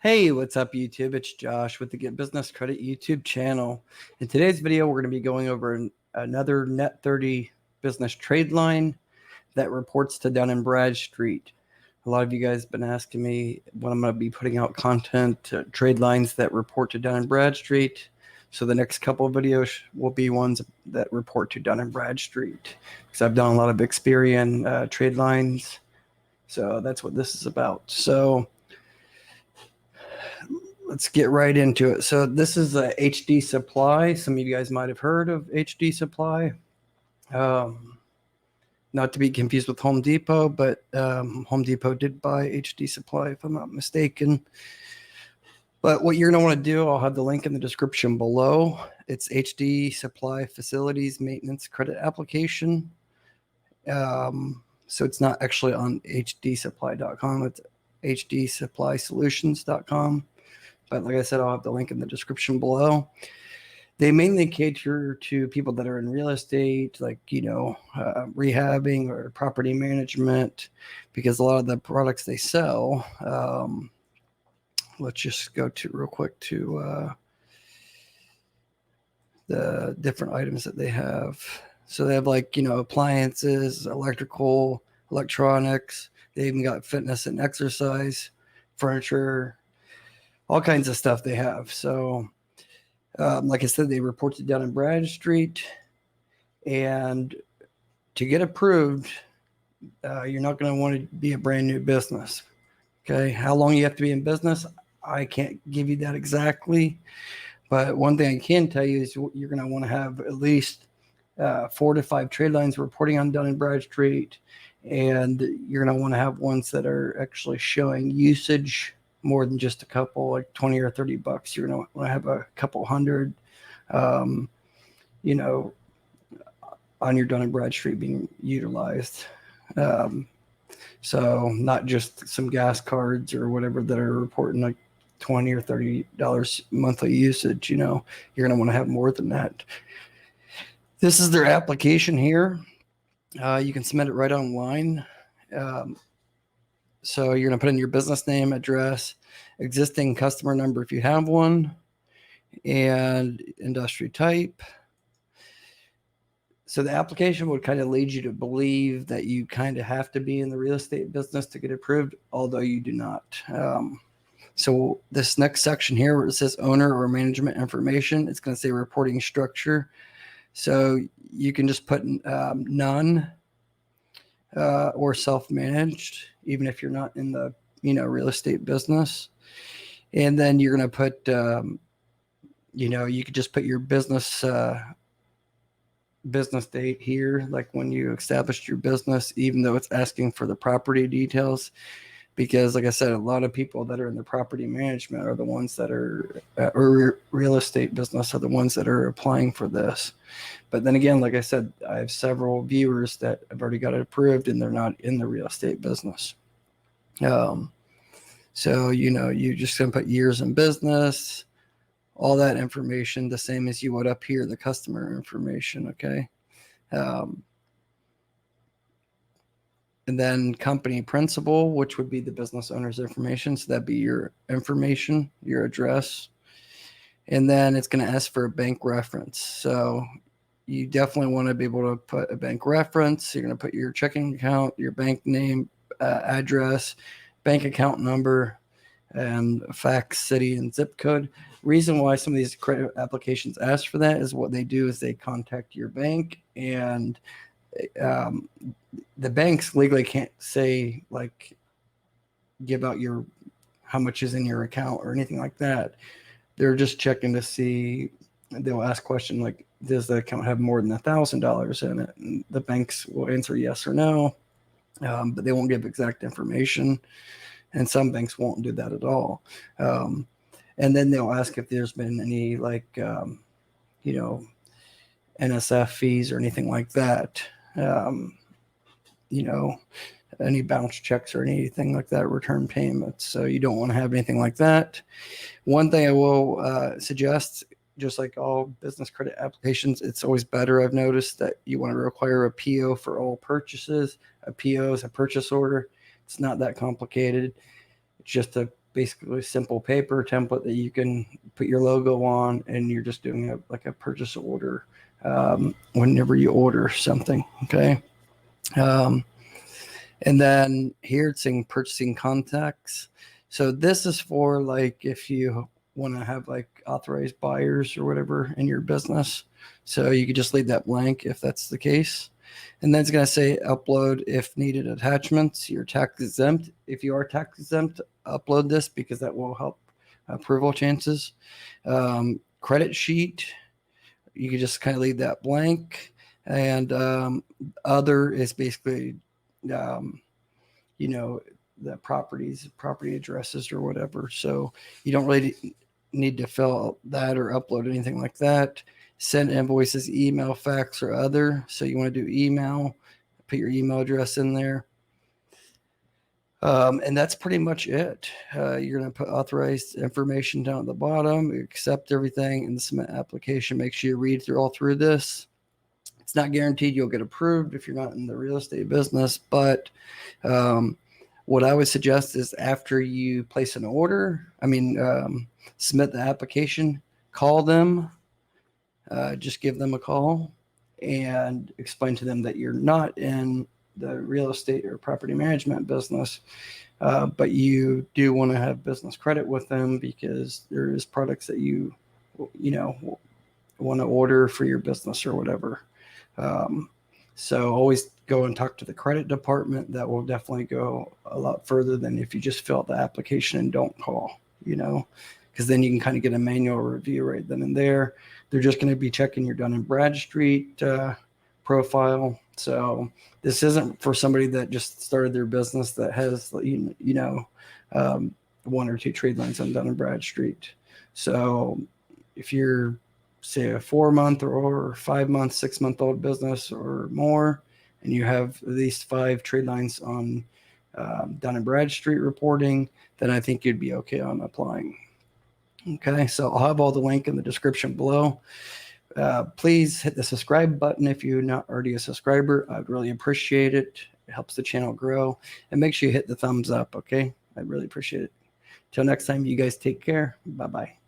Hey, what's up YouTube? It's Josh with the Get Business Credit YouTube channel. In today's video, we're going to be going over another Net 30 business trade line that reports to Dun and Bradstreet. A lot of you guys have been asking me when I'm going to be putting out content, trade lines that report to Dun and Bradstreet. So the next couple of videos will be ones that report to Dun and Bradstreet, because I've done a lot of Experian trade lines. So that's what this is about. So let's get right into it. So this is a HD Supply. Some of you guys might have heard of HD Supply. Not to be confused with Home Depot, but Home Depot did buy HD Supply, if I'm not mistaken. But what you're going to want to do, I'll have the link in the description below. It's HD Supply Facilities Maintenance Credit Application. So it's not actually on hdsupply.com. It's hdsupply-solutions.com. But like I said, I'll have the link in the description below. They mainly cater to people that are in real estate, like, rehabbing or property management, because a lot of the products they sell, let's just go to real quick to the different items that they have. So they have appliances, electrical, electronics. They even got fitness and exercise, furniture, all kinds of stuff they have. So like I said, they report to Dun and Bradstreet, and to get approved, you're not going to want to be a brand new business. Okay, how long you have to be in business, I can't give you that exactly, but one thing I can tell you is you're going to want to have at least 4 to 5 trade lines reporting on Dun and Bradstreet, and you're going to want to have ones that are actually showing usage more than just a couple, like 20 or 30 bucks. You're going to want to have a couple hundred, on your Dun and Bradstreet being utilized. So not just some gas cards or whatever that are reporting like $20 or $30 monthly usage. You're going to want to have more than that. This is their application here. You can submit it right online. So you're going to put in your business name, address, existing customer number if you have one, and industry type. So the application would kind of lead you to believe that you kind of have to be in the real estate business to get approved, although you do not. So this next section here where it says owner or management information, it's going to say reporting structure. So you can just put none or self-managed, even if you're not in the real estate business. And then you're going to put you could just put your business date here, like when you established your business, even though it's asking for the property details, because like I said, a lot of people that are in the property management are the ones that are or real estate business are the ones that are applying for this. But then again, like I said, I have several viewers that have already got it approved and they're not in the real estate business. So you just gonna put years in business, all that information, the same as you would up here, the customer information. Okay. And then company principal, which would be the business owner's information. So that'd be your information, your address. And then it's going to ask for a bank reference. So you definitely want to be able to put a bank reference. You're going to put your checking account, your bank name, address, bank account number, and fax, city, and zip code. Reason why some of these credit applications ask for that is what they do is they contact your bank, and the banks legally can't say, like, give out how much is in your account or anything like that. They're just checking to see. They'll ask question like, does the account have more than $1,000 in it? And the banks will answer yes or no, but they won't give exact information. And some banks won't do that at all. And then they'll ask if there's been any NSF fees or anything like that. Any bounce checks or anything like that, return payments. So you don't want to have anything like that. One thing I will suggest, just like all business credit applications, it's always better, I've noticed, that you want to require a PO for all purchases. A PO is a purchase order. It's not that complicated. It's just a basically a simple paper template that you can put your logo on, and you're just doing a purchase order whenever you order something. Okay. And then here it's saying purchasing contacts. So this is for like if you want to have like authorized buyers or whatever in your business. So you could just leave that blank if that's the case. And then it's going to say upload if needed attachments. You're tax exempt. If you are tax exempt, upload this because that will help approval chances. Credit sheet, you can just kind of leave that blank. And other is basically, the property addresses or whatever. So you don't really need to fill out that or upload anything like that. Send invoices, email, fax, or other. So you want to do email, put your email address in there. And that's pretty much it. You're going to put authorized information down at the bottom, accept everything in the submit application. Make sure you read all through this. It's not guaranteed you'll get approved if you're not in the real estate business, but what I would suggest is after you place an order, submit the application, call them, just give them a call and explain to them that you're not in the real estate or property management business, but you do want to have business credit with them because there is products that you want to order for your business or whatever. So always go and talk to the credit department. That will definitely go a lot further than if you just fill out the application and don't call, because then you can kind of get a manual review right then and there. They're just going to be checking your Dun and Bradstreet profile. So this isn't for somebody that just started their business that has, one or two trade lines on Dun and Bradstreet. So if you're, say, a 4-month or 5-month, 6-month-old business or more, and you have at least 5 trade lines on Dun and Bradstreet reporting, then I think you'd be okay on applying. Okay, so I'll have all the link in the description below. Please hit the subscribe button if you're not already a subscriber. I'd really appreciate it. It helps the channel grow. And make sure you hit the thumbs up, okay? I'd really appreciate it. Till next time, you guys take care. Bye-bye.